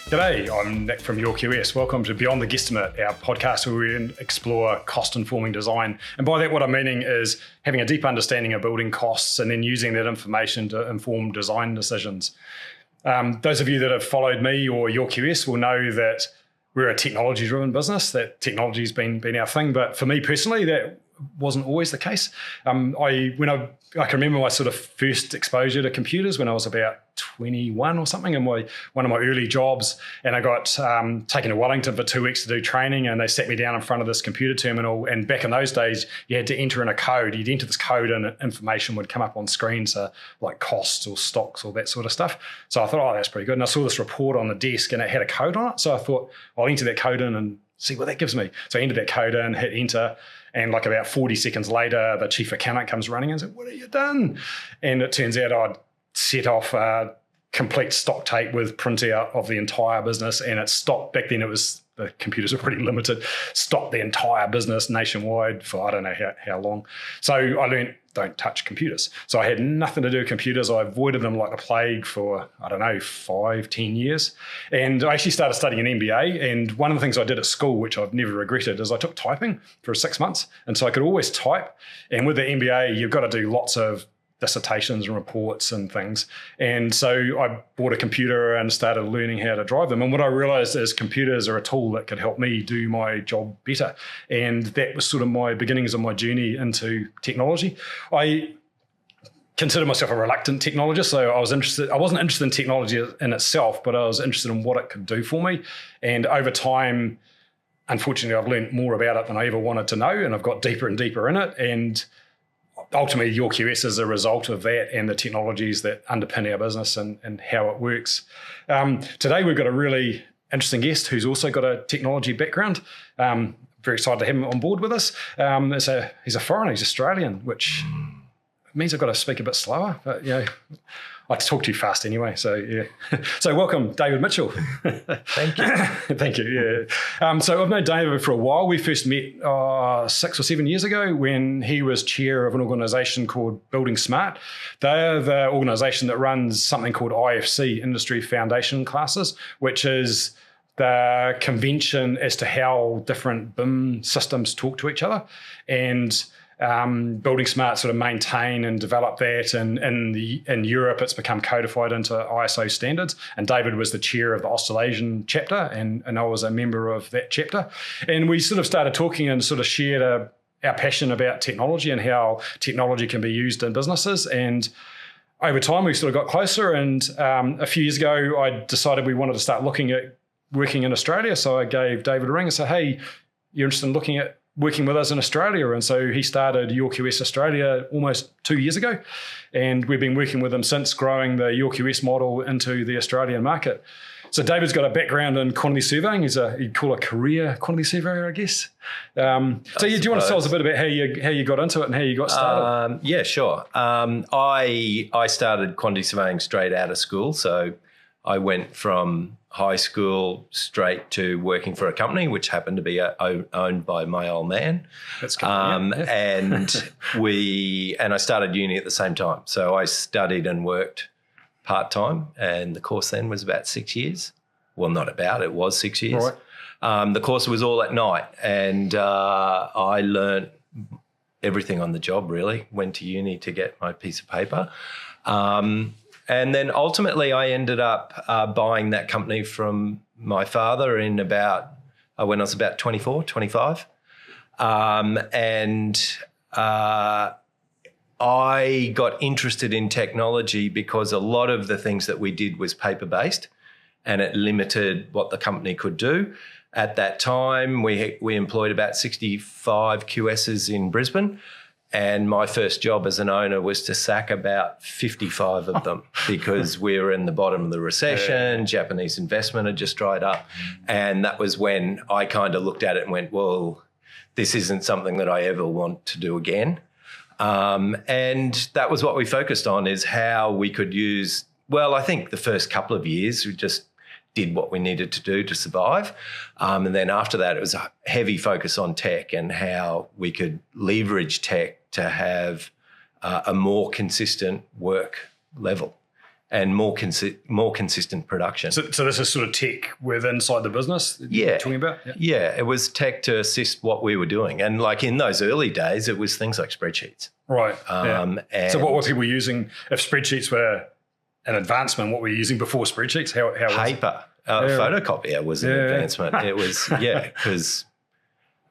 G'day, I'm Nick from YourQS. Welcome to Beyond the Guesstimate, our podcast where we explore cost-informing design. And by that, what I'm meaning is having a deep understanding of building costs and then using that information to inform design decisions. Those of you that have followed me or YourQS will know that we're a technology-driven business, that technology's been our thing. But for me personally, that wasn't always the case. I can remember my sort of first exposure to computers when I was about 21 or something in one of my early jobs, and I got taken to Wellington for 2 weeks to do training, and they sat me down in front of this computer terminal, and back in those days you had to enter in a code. You'd enter this code and information would come up on screen, so like costs or stocks or that sort of stuff. So I thought, that's pretty good, and I saw this report on the desk and it had a code on it, so I thought I'll enter that code in and see what that gives me. So I entered that code in, hit enter, and like about 40 seconds later, the chief accountant comes running and said, "What have you done?" And it turns out I'd set off a complete stock take with printout of the entire business, and it stopped. Back then the computers were pretty limited, stopped the entire business nationwide for I don't know how long. So I learned, don't touch computers. So I had nothing to do with computers. I avoided them like the plague for, 5-10 years. And I actually started studying an MBA. And one of the things I did at school, which I've never regretted, is I took typing for 6 months. And so I could always type. And with the MBA, you've got to do lots of dissertations and reports and things. And so I bought a computer and started learning how to drive them. And what I realized is computers are a tool that could help me do my job better. And that was sort of my beginnings of my journey into technology. I consider myself a reluctant technologist. So I wasn't interested in technology in itself, but I was interested in what it could do for me. And over time, unfortunately, I've learned more about it than I ever wanted to know. And I've got deeper and deeper in it. And ultimately, YourQS is a result of that and the technologies that underpin our business and how it works. Today, we've got a really interesting guest who's also got a technology background. Very excited to have him on board with us. He's a foreigner, he's Australian, which means I've got to speak a bit slower. But, I like to talk too fast anyway. So, yeah. So welcome, David Mitchell. Thank you. Thank you, yeah. So I've known David for a while. We first met 6 or 7 years ago when he was chair of an organisation called Building Smart. They're the organisation that runs something called IFC, Industry Foundation Classes, which is the convention as to how different BIM systems talk to each other. And Building Smart sort of maintain and develop that, and in Europe it's become codified into ISO standards, and David was the chair of the Australasian chapter, and I was a member of that chapter, and we sort of started talking and sort of shared our passion about technology and how technology can be used in businesses. And over time we sort of got closer, and a few years ago I decided we wanted to start looking at working in Australia, so I gave David a ring and said, "Hey, you're interested in looking at working with us in Australia?" And so he started YourQS Australia almost 2 years ago. And we've been working with him since, growing the YourQS model into the Australian market. So David's got a background in quantity surveying. You'd call a career quantity surveyor, I guess. Do you want to tell us a bit about how you got into it and how you got started? Yeah, sure. I started quantity surveying straight out of school. So I went from high school straight to working for a company which happened to be owned by my old man. That's cool. And I started uni at the same time. So I studied and worked part-time, and the course then was about 6 years. Well, not about, it was 6 years. Right. The course was all at night, and I learned everything on the job, really. Went to uni to get my piece of paper. And then ultimately I ended up buying that company from my father when I was about 24, 25. I got interested in technology because a lot of the things that we did was paper-based, and it limited what the company could do. At that time, we employed about 65 QSs in Brisbane. And my first job as an owner was to sack about 55 of them because we were in the bottom of the recession. Japanese investment had just dried up. And that was when I kind of looked at it and went, well, this isn't something that I ever want to do again. And that was what we focused on, is how we could use, I think the first couple of years we just did what we needed to do to survive. And then after that, it was a heavy focus on tech and how we could leverage tech to have a more consistent work level. and more consistent production. So this is sort of tech with inside the business that you're talking about? Yeah, it was tech to assist what we were doing. And like in those early days, it was things like spreadsheets. Right. And so what were people using? If spreadsheets were an advancement, what were you using before spreadsheets? How paper. Photocopier was an advancement. It was, because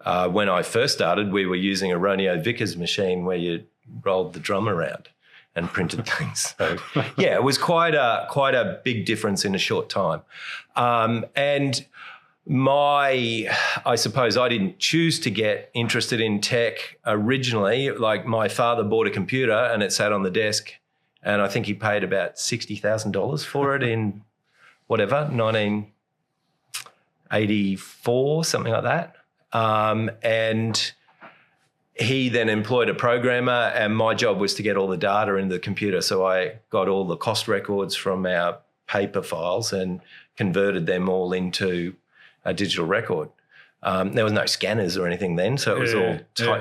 when I first started, we were using a Roneo Vickers machine where you rolled the drum around and printed things. So, it was quite a big difference in a short time. And I suppose I didn't choose to get interested in tech originally. Like my father bought a computer and it sat on the desk, and I think he paid about $60,000 for it in 1984, something like that. And he then employed a programmer, and my job was to get all the data into the computer. So I got all the cost records from our paper files and converted them all into a digital record. There was no scanners or anything then, so it was all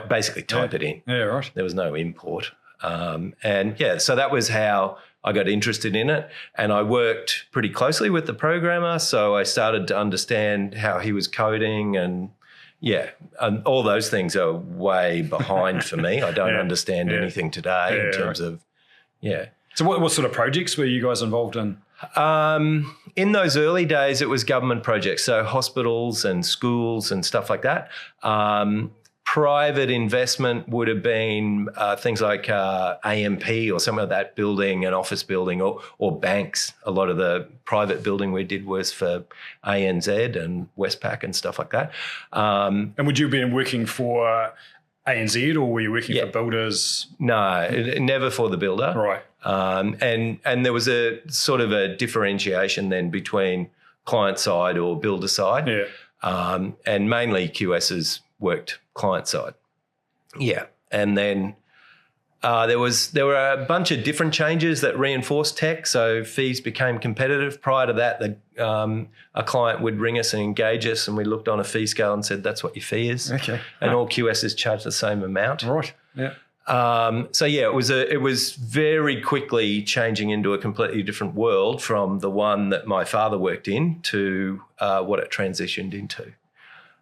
basically type it in. Yeah, right. There was no import. So that was how I got interested in it, and I worked pretty closely with the programmer. So I started to understand how he was coding, and all those things are way behind for me. I don't understand anything today in terms of. So what sort of projects were you guys involved in? In those early days, it was government projects, so hospitals and schools and stuff like that. Private investment would have been things like AMP or some of that building, an office building, or banks. A lot of the private building we did was for ANZ and Westpac and stuff like that. And would you have been working for ANZ, or were you working for builders? No, never for the builder. Right. And there was a sort of a differentiation then between client side or builder side. Yeah. And mainly QSs worked client side. Yeah. And then there were a bunch of different changes that reinforced tech. So fees became competitive. Prior to that, a client would ring us and engage us, and we looked on a fee scale and said, that's what your fee is. Okay. And all QSs charge the same amount. Right. Yeah. It was very quickly changing into a completely different world from the one that my father worked in to what it transitioned into.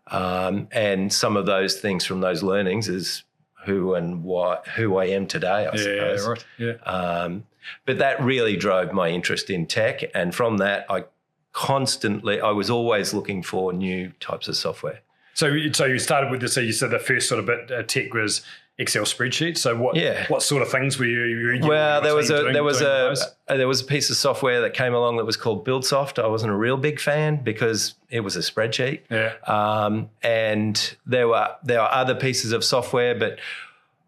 And some of those things from those learnings is who I am today, I suppose. Right. Yeah. But that really drove my interest in tech, and from that, I was always looking for new types of software. So you started with this. So you said the first sort of bit tech was Excel spreadsheets. So what sort of things were you well, there was a piece of software that came along that was called BuildSoft. I wasn't a real big fan because it was a spreadsheet. Yeah. And there were other pieces of software, but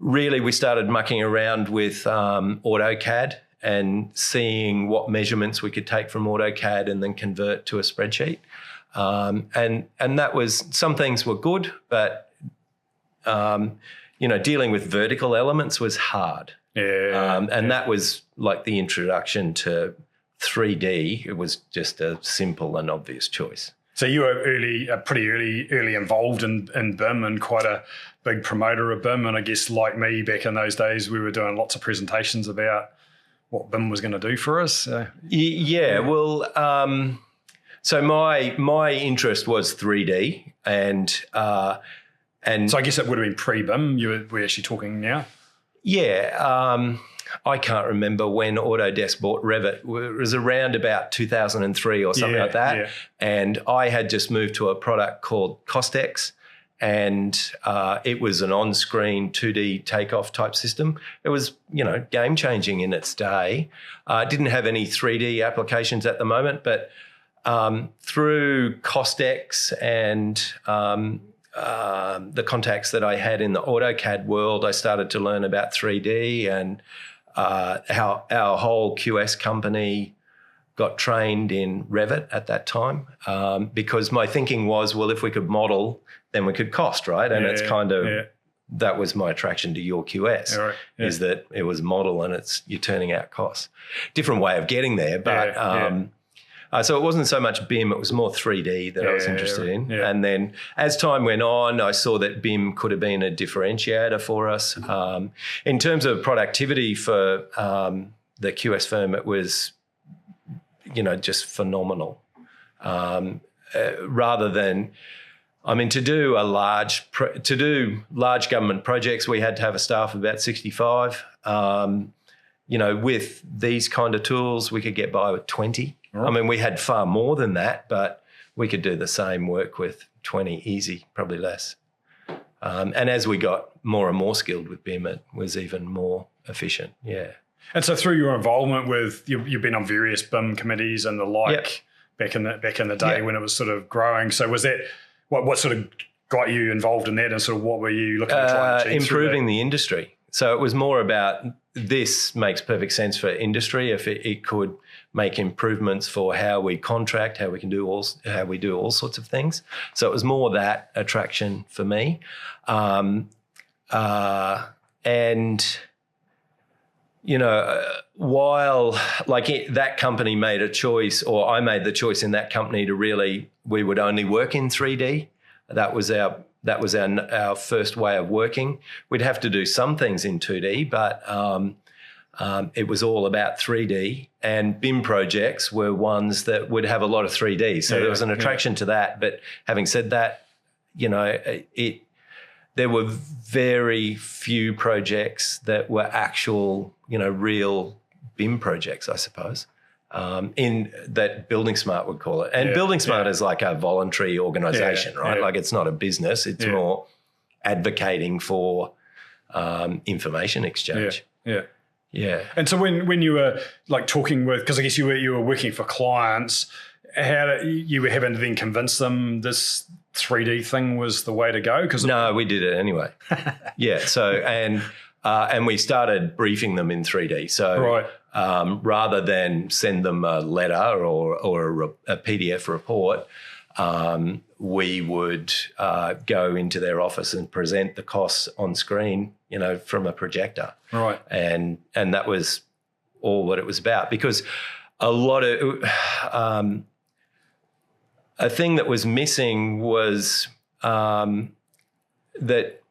really we started mucking around with AutoCAD and seeing what measurements we could take from AutoCAD and then convert to a spreadsheet. And that was, some things were good, but dealing with vertical elements was hard. That was like the introduction to 3D. It was just a simple and obvious choice. So you were pretty early involved in BIM, and quite a big promoter of BIM. And I guess like me back in those days, we were doing lots of presentations about what BIM was going to do for us. Well, so my interest was 3D, and so I guess it would have been pre-BIM. We're actually talking now. Yeah. I can't remember when Autodesk bought Revit. It was around about 2003 or something like that. Yeah. And I had just moved to a product called Costex, and it was an on-screen 2D takeoff type system. It was, game-changing in its day. It didn't have any 3D applications at the moment, but through Costex and the contacts that I had in the AutoCAD world, I started to learn about 3D and how our whole QS company got trained in Revit at that time, because my thinking was, well, if we could model, then we could cost, right? And it's kind of that was my attraction to YourQS, is that it was model and you're turning out costs. Different way of getting there, but so it wasn't so much BIM, it was more 3D that I was interested in. Yeah. And then as time went on, I saw that BIM could have been a differentiator for us. In terms of productivity for the QS firm, it was just phenomenal. Rather than, to do large government projects, we had to have a staff of about 65. With these kind of tools, we could get by with 20. Right. We had far more than that, but we could do the same work with 20 easy, probably less. And as we got more and more skilled with BIM, it was even more efficient. Yeah. And so through your involvement with, you've been on various BIM committees and the like. Yep. Back in the day when it was sort of growing. So was that what sort of got you involved in that, and sort of what were you looking to try and achieve? Improving the industry. So it was more about, this makes perfect sense for industry if it could make improvements for how we contract, how we do all sorts of things. So it was more that attraction for me, and while that company made a choice, or I made the choice in that company to we would only work in 3D. That was our first way of working. We'd have to do some things in 2D, but it was all about 3D. And BIM projects were ones that would have a lot of 3D. So there was an attraction to that. But having said that, there were very few projects that were actual, real BIM projects, I suppose, in that Building Smart would call it. And Building Smart is like a voluntary organisation, right? Like, it's not a business. It's more advocating for information exchange. Yeah. And so when you were talking with, because I guess you were working for clients, how you were having to then convince them this 3D thing was the way to go? No, we did it anyway. So and we started briefing them in 3D. So rather than send them a letter or a PDF report, we would go into their office and present the costs on screen, from a projector. Right. And that was all what it was about, because a lot of a thing that was missing was that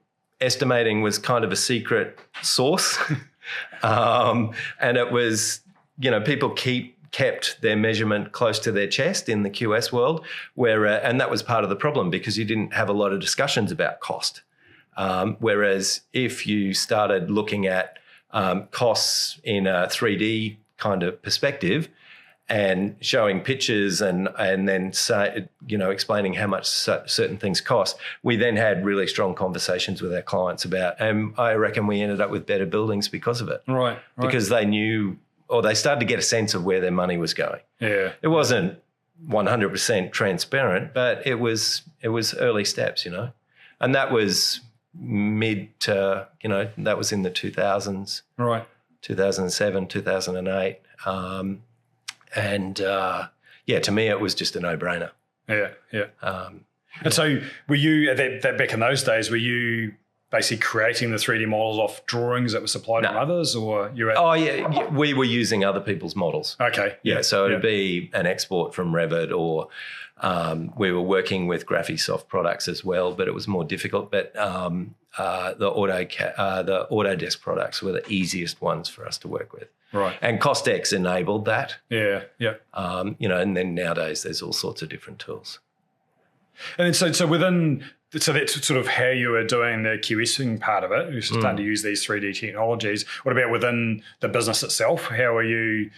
estimating was kind of a secret sauce. And it was, people kept their measurement close to their chest in the QS world, and that was part of the problem, because you didn't have a lot of discussions about cost. Whereas if you started looking at costs in a 3D kind of perspective, and showing pictures and then explaining how much certain things cost, we then had really strong conversations with our clients about, and I reckon we ended up with better buildings because of it. Right. Because they knew, or they started to get a sense of where their money was going. Yeah. It wasn't 100% transparent, but it was early steps, and that was mid to, that was in the 2000s. Right. 2007, 2008. To me, it was just a no-brainer. Yeah. And so were you, that back in those days, were you basically creating the 3D models off drawings that were supplied from others, or you were... we were using other people's models. Okay. Yeah, so it'd be an export from Revit, or we were working with Graphisoft products as well, but it was more difficult. But the Autodesk products were the easiest ones for us to work with. Right. And Costex enabled that. Yeah. And then nowadays there's all sorts of different tools. And so that's sort of how you were doing the QSing part of it. You're starting to use these 3D technologies. What about within the business itself? How is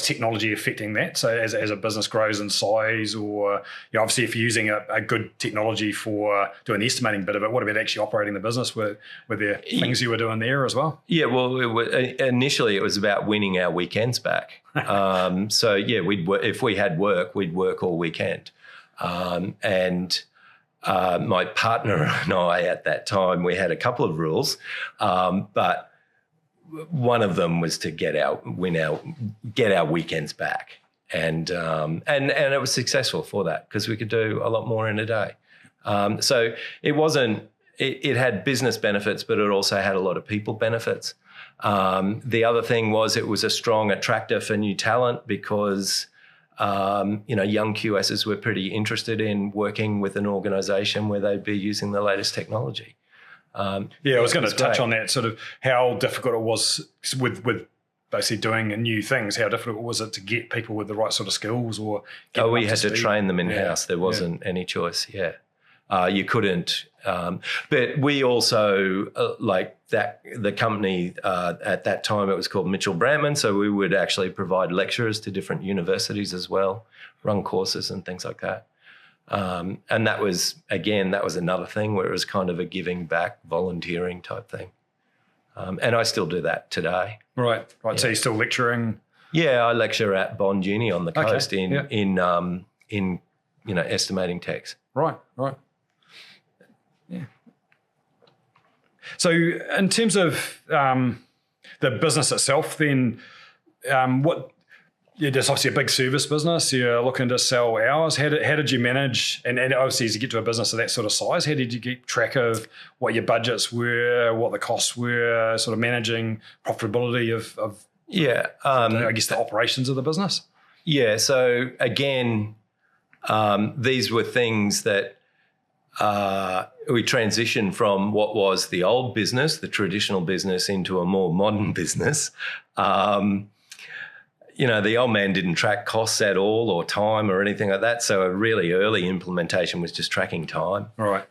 technology affecting that? So as a business grows in size, or obviously if you're using a good technology for doing the estimating bit of it, what about actually operating the business? Were there things you were doing there as well? Yeah, well, initially it was about winning our weekends back. If we had work, we'd work all weekend. My partner and I at that time, we had a couple of rules, but one of them was to get our weekends back, and it was successful for that, because we could do a lot more in a day. So it wasn't. It had business benefits, but it also had a lot of people benefits. The other thing was it was a strong attractor for new talent, because young QSs were pretty interested in working with an organisation where they'd be using the latest technology. I was going to touch on that, sort of how difficult it was with basically doing new things, how difficult was it to get people with the right sort of skills or get them we up had to speed? train them in-house. There wasn't any choice, you couldn't. But we also, like that, the company at that time, it was called Mitchell Brandman. So we would actually provide lecturers to different universities as well, run courses and things like that. And that was another thing where it was kind of a giving back, volunteering type thing. And I still do that today. Right. Yeah. So you're still lecturing? Yeah, I lecture at Bond Uni on the coast in estimating techs. Right. Yeah. So in terms of the business itself, then there's obviously a big service business. You're looking to sell hours. How did you manage, and obviously as you get to a business of that sort of size, how did you keep track of what your budgets were, what the costs were, sort of managing profitability of I guess the operations of the business? Yeah, so again, these were things that we transitioned from what was the old business, the traditional business, into a more modern business. The old man didn't track costs at all or time or anything like that. So a really early implementation was just tracking time. Right.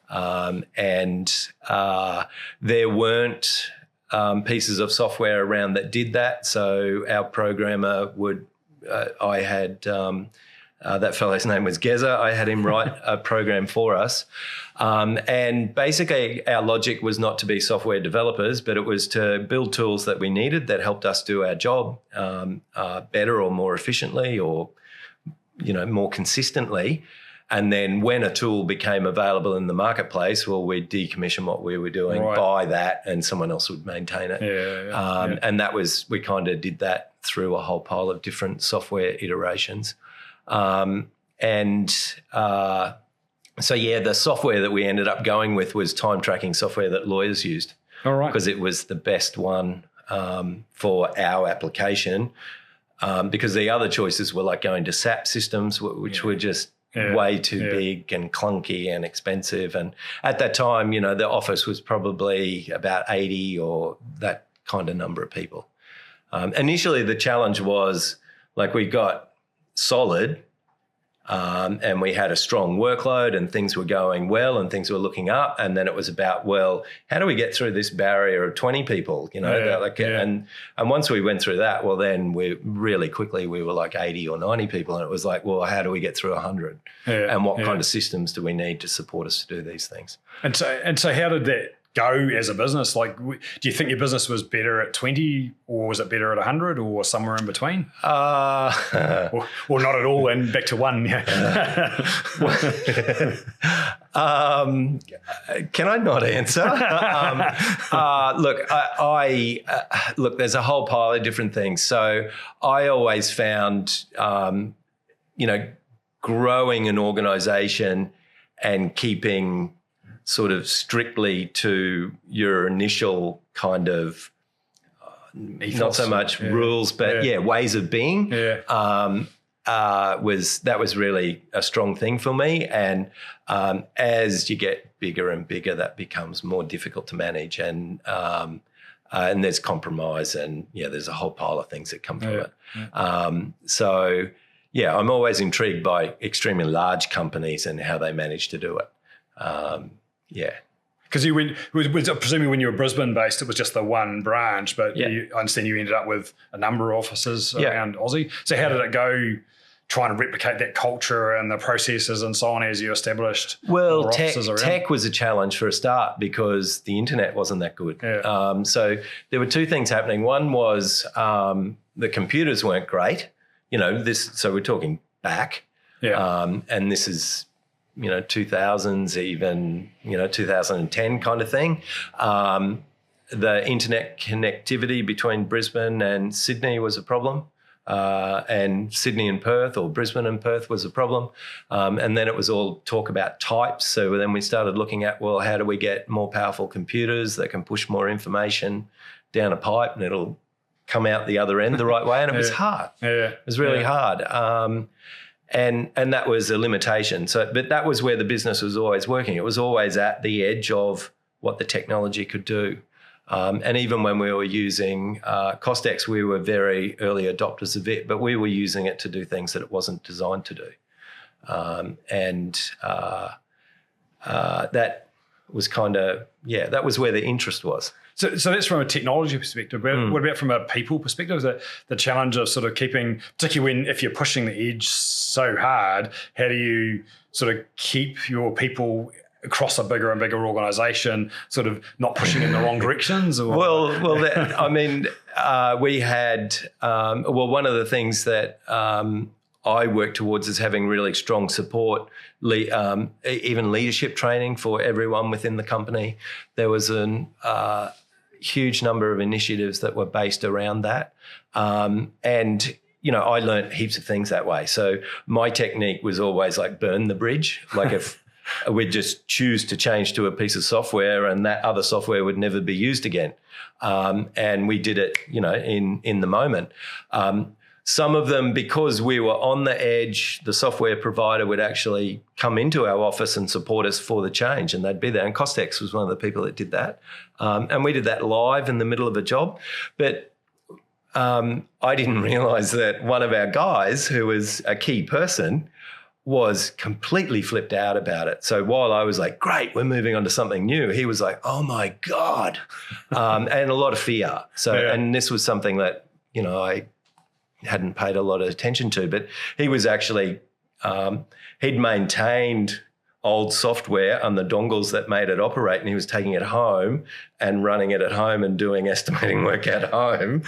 There weren't pieces of software around that did that. So our programmer I had that fellow's name was Geza. I had him write a program for us. And basically our logic was not to be software developers, but it was to build tools that we needed that helped us do our job better or more efficiently or, more consistently. And then when a tool became available in the marketplace, we'd decommission what we were doing, buy that, and someone else would maintain it. And we kind of did that through a whole pile of different software iterations. The software that we ended up going with was time tracking software that lawyers used. All right. Because it was the best one for our application. Because the other choices were like going to SAP systems, which were just way too big and clunky and expensive. And at that time, the office was probably about 80 or that kind of number of people. Initially, the challenge was we got solid and we had a strong workload and things were going well and things were looking up. And then it was about, how do we get through this barrier of 20 people, And once we went through that, then we really quickly, we were like 80 or 90 people. And it was like, how do we get through 100? And what kind of systems do we need to support us to do these things? And so how did that go as a business? Do you think your business was better at 20 or was it better at 100 or somewhere in between? Or not at all and back to one? Can I not answer? Look, there's a whole pile of different things. So I always found, growing an organization and keeping sort of strictly to your initial kind of not so much rules, but ways of being. Was really a strong thing for me. And as you get bigger and bigger, that becomes more difficult to manage. And there's compromise, and there's a whole pile of things that come from it. I'm always intrigued by extremely large companies and how they manage to do it. Because presumably when you were Brisbane based, it was just the one branch, but I understand you ended up with a number of offices around Aussie. So how did it go trying to replicate that culture and the processes and so on as you established more offices around? Tech was a challenge for a start because the internet wasn't that good. So there were two things happening. One was the computers weren't great. So we're talking back. And this is 2000s, even 2010 kind of thing. The internet connectivity between Brisbane and Sydney was a problem, and Sydney and Perth, or Brisbane and Perth, was a problem. And then it was all talk about types. So then we started looking at, how do we get more powerful computers that can push more information down a pipe and it'll come out the other end the right way? And it was hard. It was really hard. And that was a limitation. But that was where the business was always working. It was always at the edge of what the technology could do. And even when we were using Costex, we were very early adopters of it, but we were using it to do things that it wasn't designed to do. That was that was where the interest was. So that's from a technology perspective. But what about from a people perspective? The challenge of sort of keeping, particularly if you're pushing the edge so hard, how do you sort of keep your people across a bigger and bigger organisation, sort of not pushing in the wrong directions? Or? We had one of the things that I work towards is having really strong support, even leadership training for everyone within the company. There was a huge number of initiatives that were based around that. And, I learned heaps of things that way. So my technique was always like burn the bridge. Like if we'd just choose to change to a piece of software and that other software would never be used again. And we did it, in the moment. Some of them, because we were on the edge, the software provider would actually come into our office and support us for the change, and they'd be there. And Costex was one of the people that did that. And we did that live in the middle of a job. But I didn't realise that one of our guys, who was a key person, was completely flipped out about it. So while I was like, great, we're moving on to something new, he was like, oh my God, and a lot of fear. And this was something that, I hadn't paid a lot of attention to, but he was actually, he'd maintained old software on the dongles that made it operate, and he was taking it home and running it at home and doing estimating work at home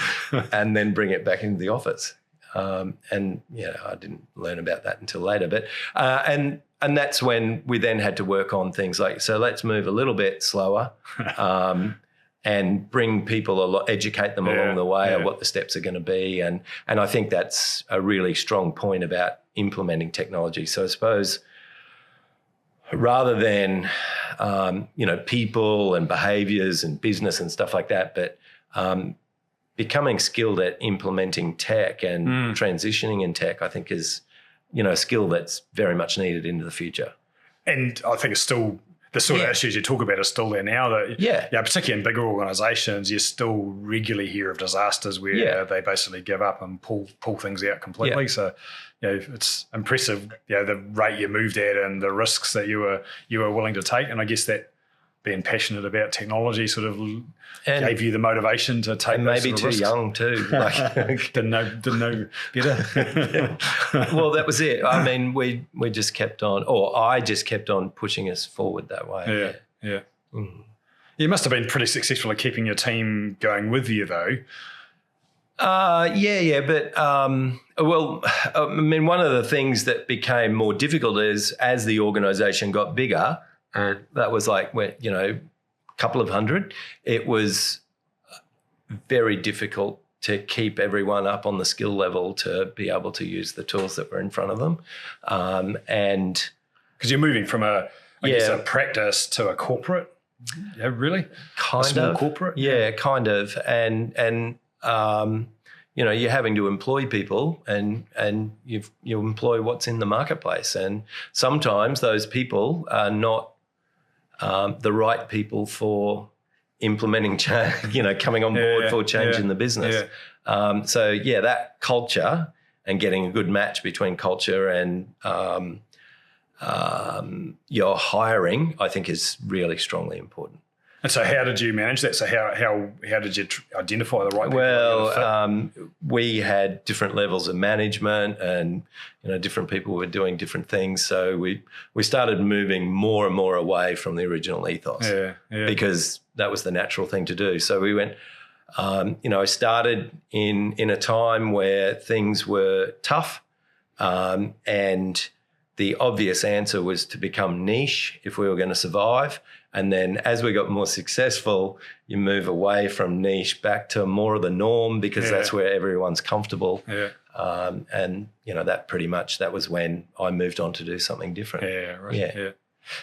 and then bring it back into the office. I didn't learn about that until later, but and that's when we then had to work on things like, so let's move a little bit slower and bring people educate them along the way of what the steps are going to be, and I think that's a really strong point about implementing technology. So I suppose rather than people and behaviours and business and stuff like that, but becoming skilled at implementing tech and transitioning in tech, I think is, a skill that's very much needed into the future. And I think it's still, the sort of issues you talk about are still there now. That, particularly in bigger organisations, you still regularly hear of disasters where they basically give up and pull things out completely. Yeah. So, it's impressive, the rate you moved at and the risks that you were willing to take. And I guess that being passionate about technology sort of gave you the motivation to take those maybe sort of too risks. Young too. Like didn't know better. Well, that was it. I mean, we just kept on, or I just kept on pushing us forward that way. Yeah. You must have been pretty successful at keeping your team going with you, though. But one of the things that became more difficult is as the organisation got bigger, and that was like, a couple of hundred, it was very difficult to keep everyone up on the skill level to be able to use the tools that were in front of them. And because you're moving from a practice to a corporate, really? Kind a small of. Corporate? Yeah, kind of. And you're having to employ people and you employ what's in the marketplace. And sometimes those people are not the right people for implementing change, coming on board for change in the business. Yeah. That culture and getting a good match between culture and your hiring, I think, is really strongly important. And so how did you manage that? So how did you identify the right people? Well, we had different levels of management and, different people were doing different things. So we started moving more and more away from the original ethos because that was the natural thing to do. So we went, I started in a time where things were tough and the obvious answer was to become niche if we were going to survive. And then as we got more successful, you move away from niche back to more of the norm because that's where everyone's comfortable. Yeah. That was when I moved on to do something different. Yeah, right. Yeah.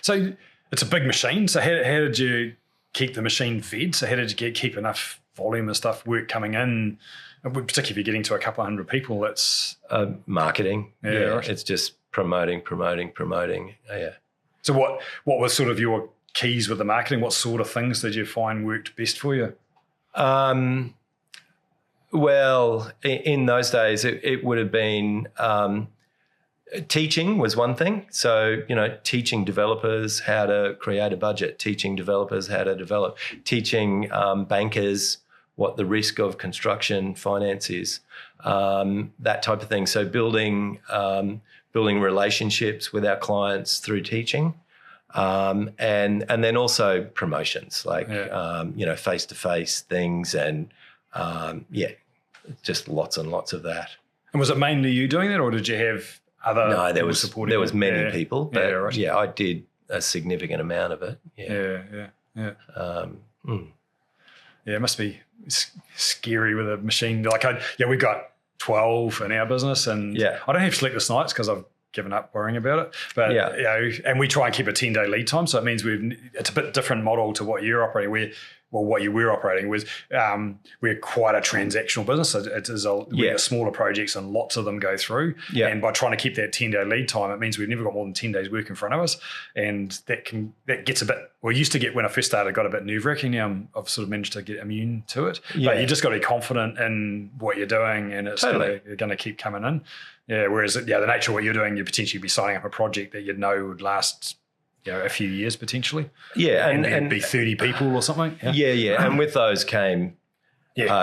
So it's a big machine. So how did you keep the machine fed? So how did you keep enough volume of work coming in? Particularly if you're getting to a couple of hundred people, it's... marketing. Yeah. Right. It's just promoting. Yeah. So what was sort of your keys with the marketing? What sort of things did you find worked best for you? Well, in those days, it would have been teaching was one thing. So, teaching developers how to create a budget, teaching developers how to develop, teaching bankers what the risk of construction finance is, that type of thing. So building relationships with our clients through teaching. And then also promotions, like, face-to-face things and, just lots and lots of that. And was it mainly you doing that, or did you have other people supporting you? There was many people, but right. I did a significant amount of it. Yeah. It must be scary with a machine. Like, we got 12 in our business, and I don't have sleepless nights because I've given up worrying about it. But and we try and keep a 10-day lead time, so it means it's a bit different model to what you're operating. What you were operating with, we're quite a transactional business. So we have smaller projects and lots of them go through. Yeah. And by trying to keep that 10-day lead time, it means we've never got more than 10 days work in front of us. And that gets a bit, used to get when I first started, got a bit nerve-wracking. Now I've sort of managed to get immune to it. Yeah. But you just got to be confident in what you're doing, and it's going to keep coming in. Yeah. Whereas, the nature of what you're doing, you'd potentially be signing up a project that you'd know would last a few years potentially. Yeah. And be 30 people or something. Yeah. And with those came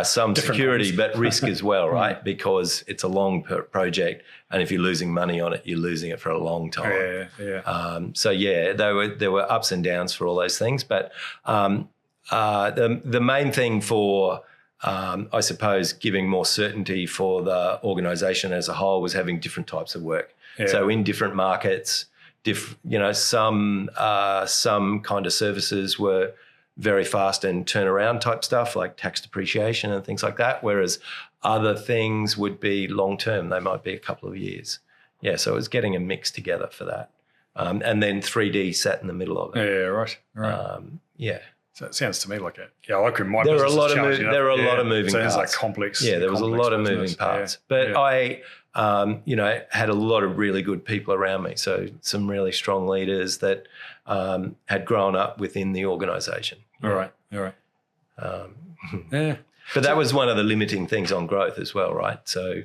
some security, but risk as well, right? Because it's a long project, and if you're losing money on it, you're losing it for a long time. There were ups and downs for all those things. But the main thing for, I suppose, giving more certainty for the organisation as a whole was having different types of work. Yeah. So in different markets, some kind of services were very fast and turnaround type stuff, like tax depreciation and things like that, whereas other things would be long term. They might be a couple of years. Yeah, so it was getting a mix together for that. And then 3D sat in the middle of it. Yeah, right. So it sounds to me like it. Yeah, I could. There were a lot of moving parts. Sounds like complex. Yeah, there was a lot of moving parts. But I had a lot of really good people around me. So some really strong leaders that had grown up within the organisation. All right. But that was one of the limiting things on growth as well, right? So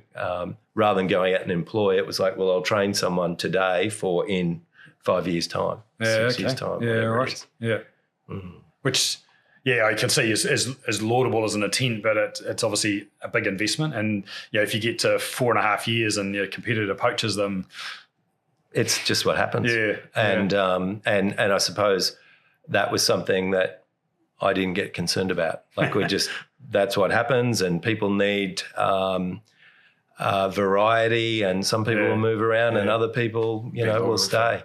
rather than going out and employ, it was like, well, I'll train someone today for in 5 years' time, 6 years' time. Yeah, right. Yeah. Mm-hmm. Which, I can see is laudable as an intent, but it's obviously a big investment. And if you get to 4.5 years and your competitor poaches them, it's just what happens. Yeah. And I suppose that was something that I didn't get concerned about. Like that's what happens, and people need variety, and some people will move around, and other people, will stay.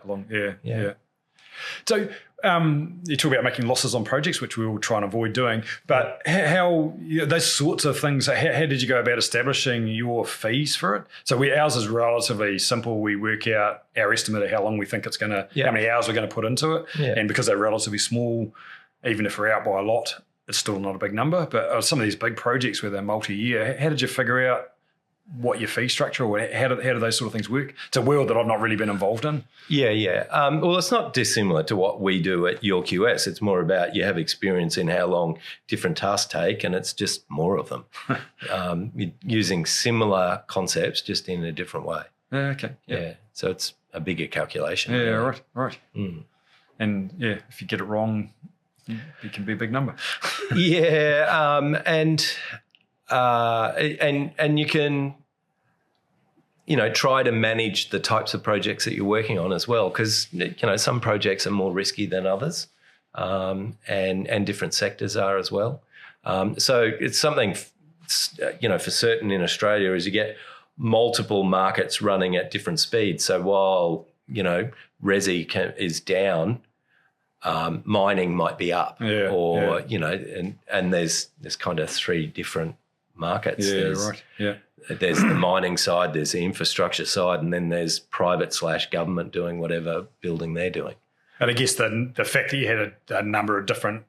Yeah. So you talk about making losses on projects, which we will try and avoid doing, but how those sorts of things, how did you go about establishing your fees for it? So ours is relatively simple. We work out our estimate of how long we think it's going to, how many hours we're going to put into it. Yeah. And because they're relatively small, even if we're out by a lot, it's still not a big number. But some of these big projects where they're multi-year, how did you figure out what your fee structure, or how do those sort of things work? It's a world that I've not really been involved in. Yeah. Well, it's not dissimilar to what we do at YourQS. It's more about you have experience in how long different tasks take, and it's just more of them. You're using similar concepts, just in a different way. Okay. Yeah. So it's a bigger calculation. Yeah, right. Mm. And if you get it wrong, it can be a big number. And you can, try to manage the types of projects that you're working on as well, because, some projects are more risky than others, and different sectors are as well. So it's something, for certain in Australia is you get multiple markets running at different speeds. So while, resi is down, mining might be up, and there's kind of three different markets. There's the mining side, there's the infrastructure side, and then there's private/government doing whatever building they're doing. And I guess the fact that you had a number of different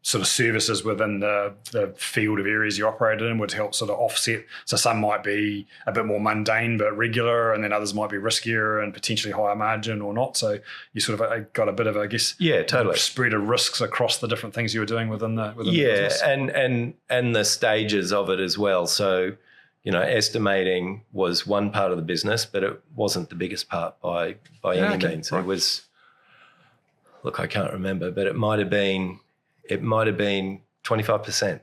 sort of services within the field of areas you operated in would help sort of offset. So some might be a bit more mundane but regular, and then others might be riskier and potentially higher margin or not. So you sort of got a bit of, I guess, totally spread of risks across the different things you were doing within the business. and the stages of it as well. So, estimating was one part of the business, but it wasn't the biggest part by any means. Right. It was, look, I can't remember, but it might have been 25%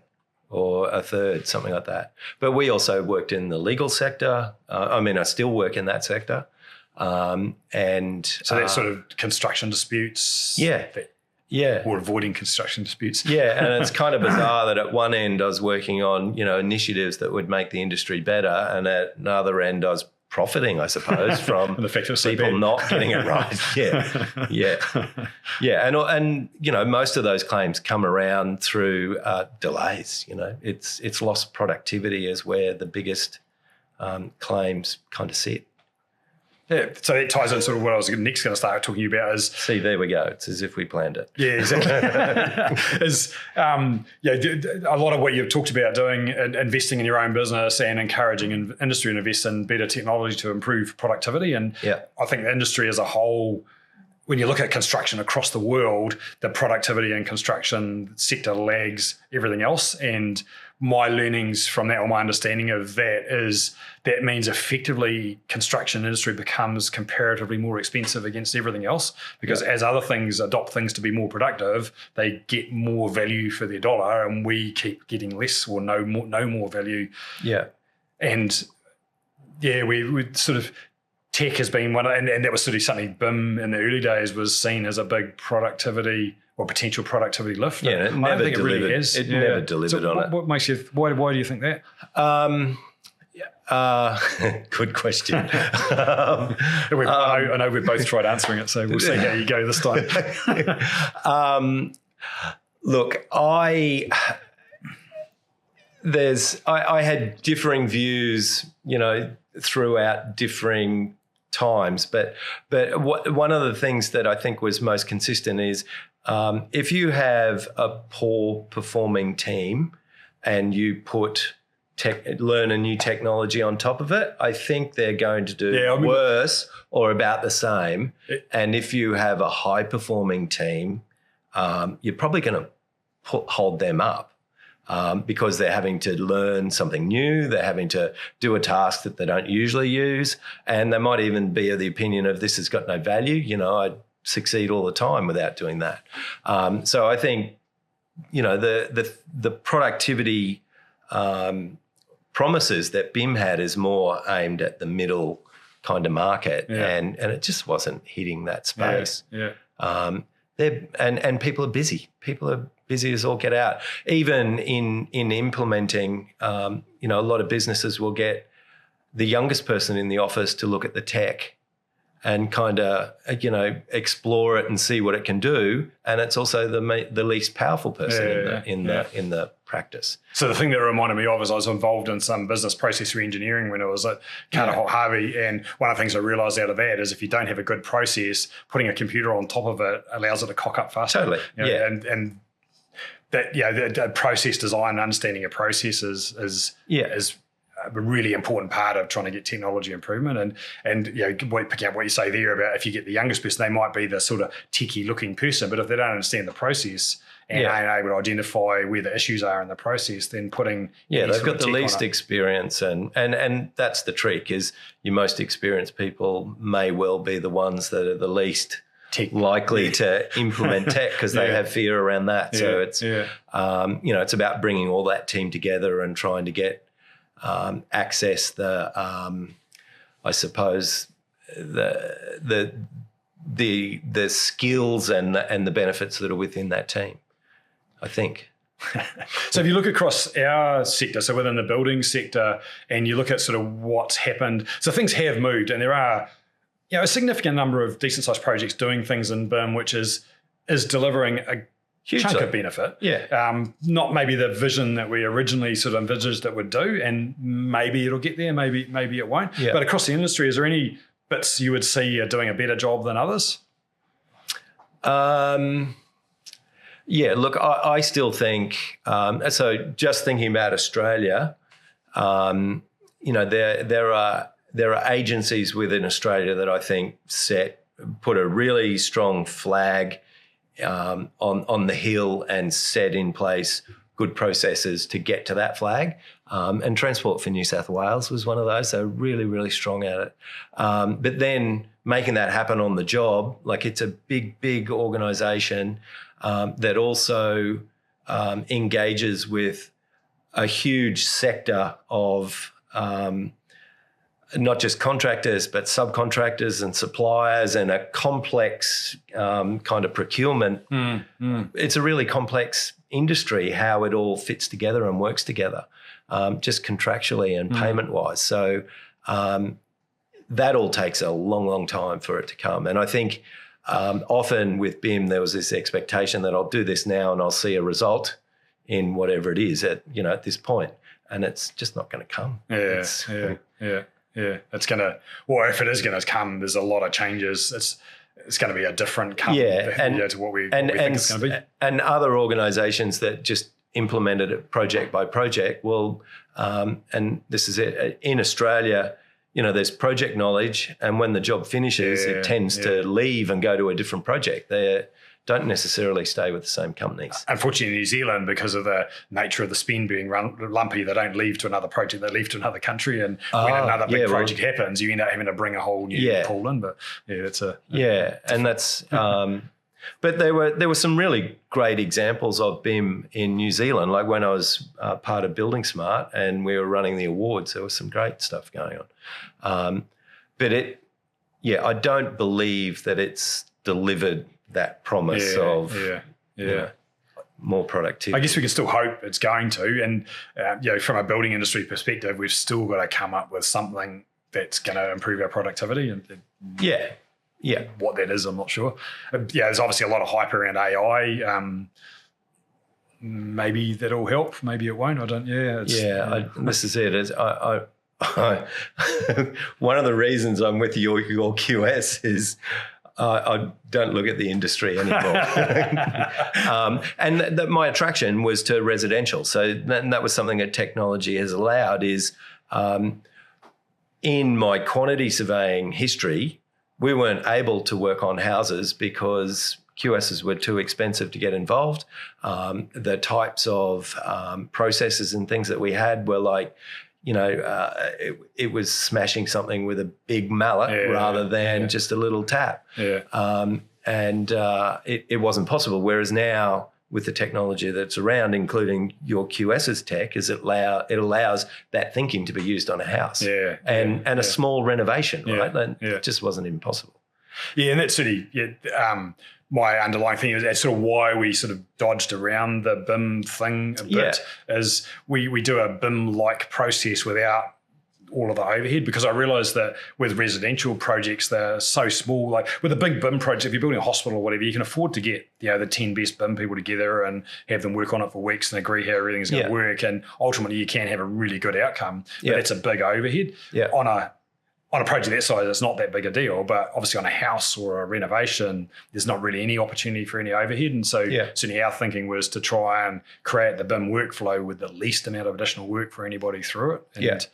or a third, something like that. But we also worked in the legal sector. I still work in that sector. And so that's sort of construction disputes. Or avoiding construction disputes. Yeah, and it's kind of bizarre that at one end I was working on, initiatives that would make the industry better, and at another end I was profiting, I suppose, from the fact people not getting it right. And most of those claims come around through delays. It's lost productivity is where the biggest claims kind of sit. Yeah, so that ties in sort of what I was next going to start talking about is... See, there we go. It's as if we planned it. Yeah, exactly. A lot of what you've talked about doing, investing in your own business and encouraging industry to invest in better technology to improve productivity. And I think the industry as a whole, when you look at construction across the world, the productivity in construction sector lags everything else. And my learnings from that, or my understanding of that, is that means effectively construction industry becomes comparatively more expensive against everything else, because as other things adopt things to be more productive, they get more value for their dollar, and we keep getting less or no more value. Yeah. And we sort of, tech has been one, and that was sort of something BIM in the early days was seen as a big productivity or potential productivity lift. Yeah, it never delivered. It really is. It never delivered on it. What makes you? Why do you think that? Good question. I know we've both tried answering it, so we'll see how you go this time. Look, I had differing views, throughout differing times, but one of the things that I think was most consistent is if you have a poor performing team and you learn a new technology on top of it, I think they're going to do worse or about the same. And if you have a high performing team, you're probably going to hold them up. Because they're having to learn something new, they're having to do a task that they don't usually use, and they might even be of the opinion of this has got no value. I succeed all the time without doing that. So I think, the productivity promises that BIM had is more aimed at the middle kind of market, and it just wasn't hitting that space. And people are busy. People are busy as all get out. Even in implementing, a lot of businesses will get the youngest person in the office to look at the tech and kind of, explore it and see what it can do. And it's also the least powerful person in the practice. So the thing that reminded me of is I was involved in some business process re-engineering when I was at Carter Holt Harvey, and one of the things I realised out of that is if you don't have a good process, putting a computer on top of it allows it to cock up faster. Totally, and that the process design and understanding of processes is a really important part of trying to get technology improvement. And picking up what you say there about if you get the youngest person, they might be the sort of techie looking person, but if they don't understand the process and aren't able to identify where the issues are in the process, then putting they've got the least experience, and that's the trick is your most experienced people may well be the ones that are the least likely to implement tech because they have fear around that. So it's it's about bringing all that team together and trying to get access the I suppose the skills and the benefits that are within that team, I think. So if you look across our sector, so within the building sector, and you look at sort of what's happened, so things have moved, and there are a significant number of decent-sized projects doing things in BIM, which is delivering a chunk of benefit. Not maybe the vision that we originally sort of envisaged it would do, and maybe it'll get there, maybe it won't. But across the industry, is there any bits you would see are doing a better job than others? Yeah, look, I still think, so just thinking about Australia, there are agencies within Australia that I think put a really strong flag on the hill and set in place good processes to get to that flag. And Transport for New South Wales was one of those. They're really, really strong at it. But then making that happen on the job, like it's a big, big organisation that also engages with a huge sector of not just contractors, but subcontractors and suppliers, and a complex kind of procurement. It's a really complex industry, how it all fits together and works together, just contractually and payment-wise. So that all takes a long, long time for it to come. And I think often with BIM, there was this expectation that I'll do this now and I'll see a result in whatever it is at this point. And it's just not going to come. Yeah, it's going to, or if it is going to come, there's a lot of changes. It's going to be a different come to what we think it's going to be. And other organisations that just implemented it project by project, well, and this is it, in Australia, there's project knowledge, and when the job finishes, it tends to leave and go to a different project. They don't necessarily stay with the same companies. Unfortunately, in New Zealand, because of the nature of the spend being lumpy, they don't leave to another project, they leave to another country. And when another big project happens, you end up having to bring a whole new pool in. But and that's but there were some really great examples of BIM in New Zealand. Like when I was part of Building Smart and we were running the awards, there was some great stuff going on. But I don't believe that it's delivered that promise of more productivity. I guess we can still hope it's going to. And from a building industry perspective, we've still got to come up with something that's going to improve our productivity. And what that is, I'm not sure. There's obviously a lot of hype around AI. Maybe that'll help. Maybe it won't. I don't. This is it. One of the reasons I'm with YourQS is I don't look at the industry anymore. And my attraction was to residential. So that was something that technology has allowed is in my quantity surveying history, we weren't able to work on houses because QSs were too expensive to get involved. The types of processes and things that we had were like, it was smashing something with a big mallet rather than just a little tap. And it wasn't possible. Whereas now, with the technology that's around, including YourQS's tech, is it allows that thinking to be used on a house and a small renovation, right? That just wasn't impossible. Yeah, and that's really my underlying thing is that's sort of why we sort of dodged around the BIM thing a bit, is we do a BIM-like process without all of the overhead, because I realised that with residential projects, they're so small. Like with a big BIM project, if you're building a hospital or whatever, you can afford to get the 10 best BIM people together and have them work on it for weeks and agree how everything's going to work. And ultimately, you can have a really good outcome. But that's a big overhead. On a project that size, it's not that big a deal, but obviously on a house or a renovation, there's not really any opportunity for any overhead. And so certainly our thinking was to try and create the BIM workflow with the least amount of additional work for anybody through it. And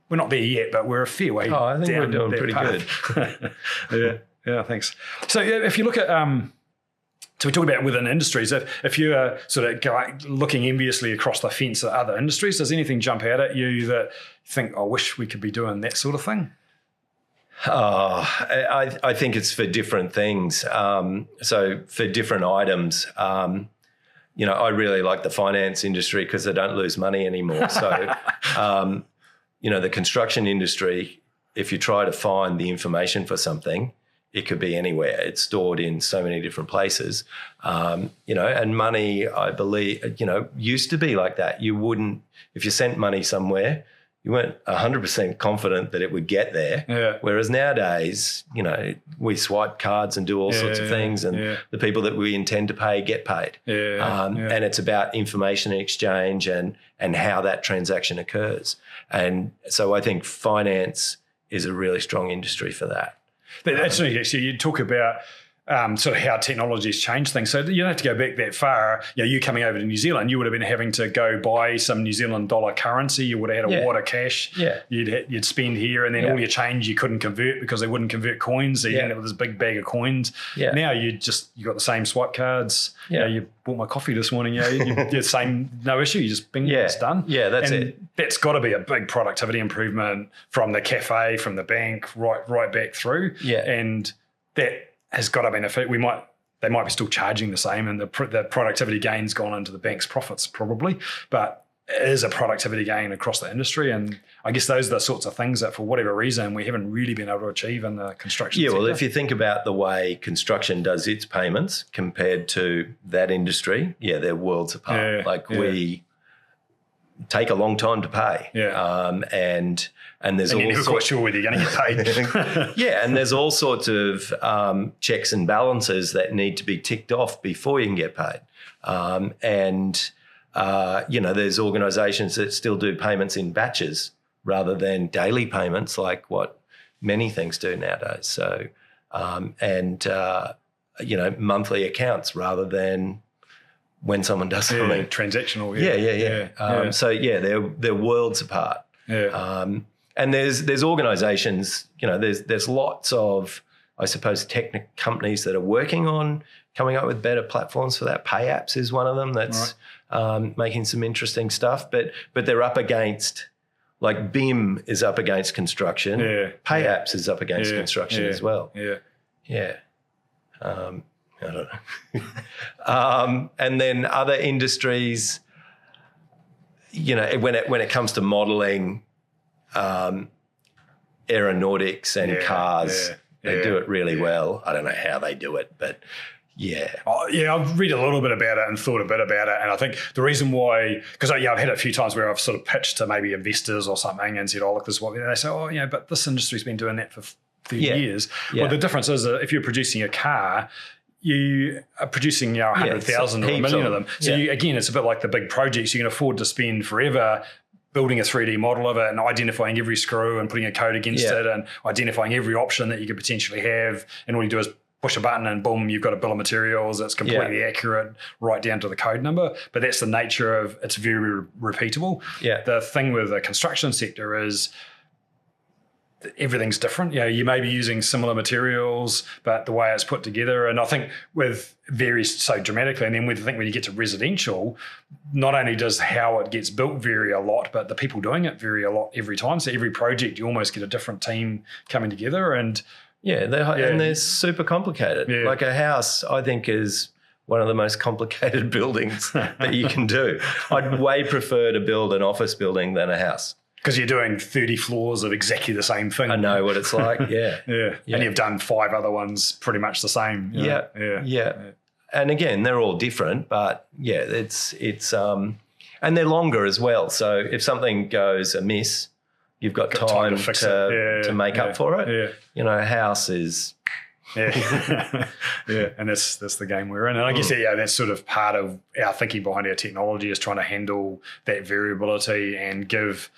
we're not there yet, but we're a fair way down. I think we're doing pretty good. Thanks. So if you look at... So we talk about within industries. If you're sort of looking enviously across the fence at other industries, does anything jump out at you that you think, I wish we could be doing that sort of thing? I think it's for different things. So for different items, I really like the finance industry because they don't lose money anymore. So, the construction industry, if you try to find the information for something, it could be anywhere. It's stored in so many different places, and money, I believe, used to be like that. You wouldn't, if you sent money somewhere, you weren't 100% confident that it would get there. Whereas nowadays, we swipe cards and do all sorts of things, and the people that we intend to pay get paid. And it's about information exchange and how that transaction occurs. And so I think finance is a really strong industry for that. That's actually, you talk about sort of how technology's changed things. So you don't have to go back that far. You coming over to New Zealand, you would have been having to go buy some New Zealand dollar currency. You would have had a wad of cash. Yeah. You'd spend here, and then all your change you couldn't convert because they wouldn't convert coins. So you end up with this big bag of coins. Yeah. Now you got the same swipe cards. Yeah. You bought my coffee this morning. You same, no issue. You just bing, it's done. Yeah, that's it. That's got to be a big productivity improvement from the cafe, from the bank, right back through. Yeah. And that has got to benefit. They might be still charging the same, and the productivity gain's gone into the bank's profits probably, but it is a productivity gain across the industry. And I guess those are the sorts of things that for whatever reason we haven't really been able to achieve in the construction sector. Well, if you think about the way construction does its payments compared to that industry, they're worlds apart. We take a long time to pay. And there's and you're never quite sure whether you're going to get paid. And there's all sorts of checks and balances that need to be ticked off before you can get paid. There's organisations that still do payments in batches rather than daily payments like what many things do nowadays. So, monthly accounts rather than when someone does something. Transactional. They're worlds apart. And there's organisations, there's lots of, I suppose, tech companies that are working on coming up with better platforms for that. Pay Apps is one of them that's making some interesting stuff, but they're up against, like BIM is up against construction. Pay Apps is up against construction as well. I don't know. And then other industries, when it comes to modelling, aeronautics and cars, they do it really well. I don't know how they do it, but I've read a little bit about it and thought a bit about it. And I think the reason why, because I've had it a few times where I've sort of pitched to maybe investors or something and said, look, this is what we do. They say, but this industry's been doing that for 30 years. Well, the difference is that if you're producing a car, you are producing 100,000 or a million of them. So again, it's a bit like the big projects. You can afford to spend forever building a 3D model of it and identifying every screw and putting a code against it and identifying every option that you could potentially have. And all you do is push a button and boom, you've got a bill of materials that's completely accurate right down to the code number. But that's the nature of it's very repeatable. The thing with the construction sector is everything's different. You may be using similar materials, but the way it's put together, and I think with varies so dramatically. And then when you get to residential, not only does how it gets built vary a lot, but the people doing it vary a lot every time. So every project, you almost get a different team coming together, and and they're super complicated. Like a house, I think, is one of the most complicated buildings that you can do. I'd way prefer to build an office building than a house. Because you're doing 30 floors of exactly the same thing. I know what it's like, And you've done 5 other ones pretty much the same. And again, they're all different, but it's and they're longer as well. So if something goes amiss, you've got time to make up for it. A house is... and that's the game we're in. And I guess that's sort of part of our thinking behind our technology is trying to handle that variability and give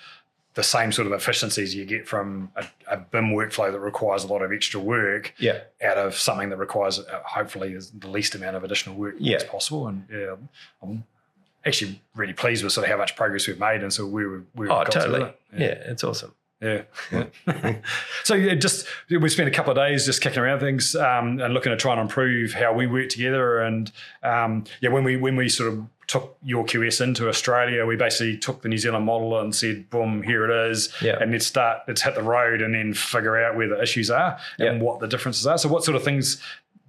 the same sort of efficiencies you get from a BIM workflow that requires a lot of extra work out of something that requires hopefully the least amount of additional work as possible. And I'm actually really pleased with sort of how much progress we've made and so we've got to it. It's awesome. So we spent a couple of days just kicking around things and looking to try and improve how we work together. And when we sort of took YourQS into Australia, we basically took the New Zealand model and said, boom, here it is. And let's hit the road and then figure out where the issues are and what the differences are. So what sort of things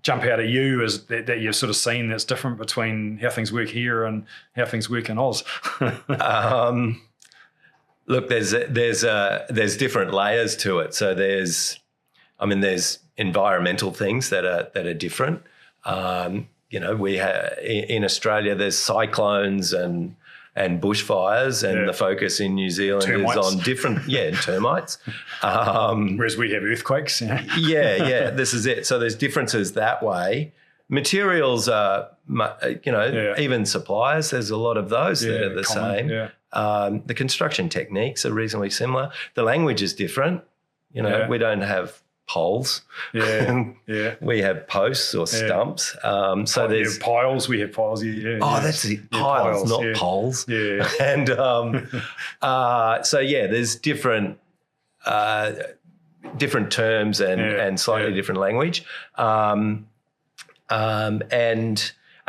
jump out at you is that you've sort of seen that's different between how things work here and how things work in Oz? Look, there's different layers to it. So there's environmental things that are different. We have in Australia there's cyclones and bushfires, and the focus in New Zealand is on different termites. Whereas we have earthquakes. This is it. So there's differences that way. Materials are, even suppliers. There's a lot of those that are the same. The construction techniques are reasonably similar. The language is different. We don't have poles. Yeah, yeah. We have posts or stumps. So there's piles. We have piles. Yeah. That's it. Piles, not poles. Yeah. And there's different terms and slightly different language.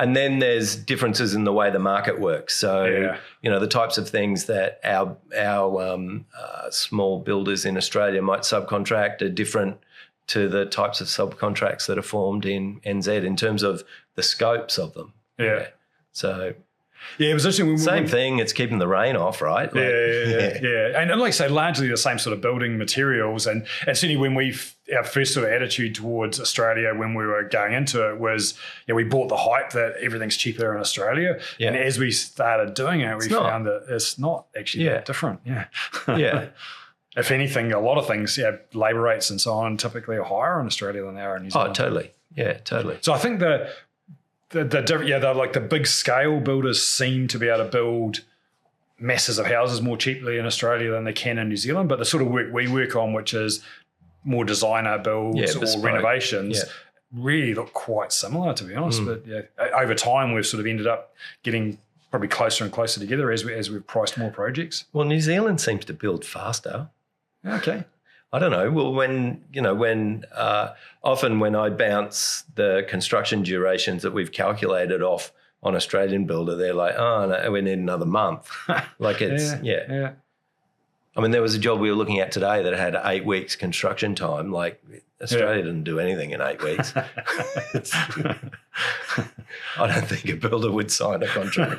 And then there's differences in the way the market works. So, the types of things that our small builders in Australia might subcontract are different to the types of subcontracts that are formed in NZ in terms of the scopes of them. Yeah. So... Yeah, it was interesting. Same thing. It's keeping the rain off, right? Yeah. And like I say, largely the same sort of building materials. And certainly when our first sort of attitude towards Australia when we were going into it was, we bought the hype that everything's cheaper in Australia. Yeah. And as we started doing it, we found that it's not actually that different. Yeah. Yeah. If anything, a lot of things, labour rates and so on typically are higher in Australia than they are in New Zealand. Oh, totally. Yeah, totally. So I think the big scale builders seem to be able to build masses of houses more cheaply in Australia than they can in New Zealand. But the sort of work we work on, which is more designer builds or renovations, really look quite similar, to be honest. But over time, we've sort of ended up getting probably closer and closer together as we've priced more projects. Well, New Zealand seems to build faster. Okay. I don't know. Well, often when I bounce the construction durations that we've calculated off on Australian Builder, they're like, oh, no, we need another month. Like it's, yeah. I mean, there was a job we were looking at today that had 8 weeks construction time. Like Australia didn't do anything in 8 weeks. I don't think a builder would sign a contract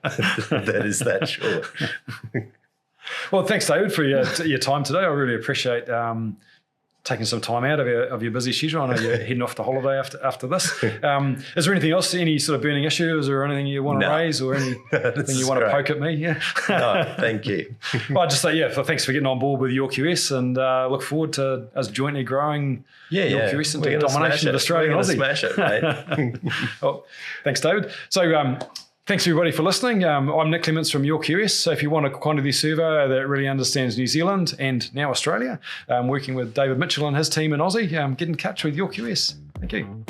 that is that short. Well, thanks, David, for your time today. I really appreciate taking some time out of your busy schedule. I know you're heading off to holiday after this. Is there anything else, any sort of burning issues or anything you want to raise or anything you want to poke at me? Yeah. No, thank you. Well, I'd just say, thanks for getting on board with YourQS and look forward to us jointly growing YourQS into domination of Australia and Aussie. Smash it, mate. Well, thanks, David. So, thanks, everybody, for listening. I'm Nick Clements from YourQS. So if you want a quantity surveyor that really understands New Zealand and now Australia, working with David Mitchell and his team in Aussie, get in touch with YourQS. Thank you.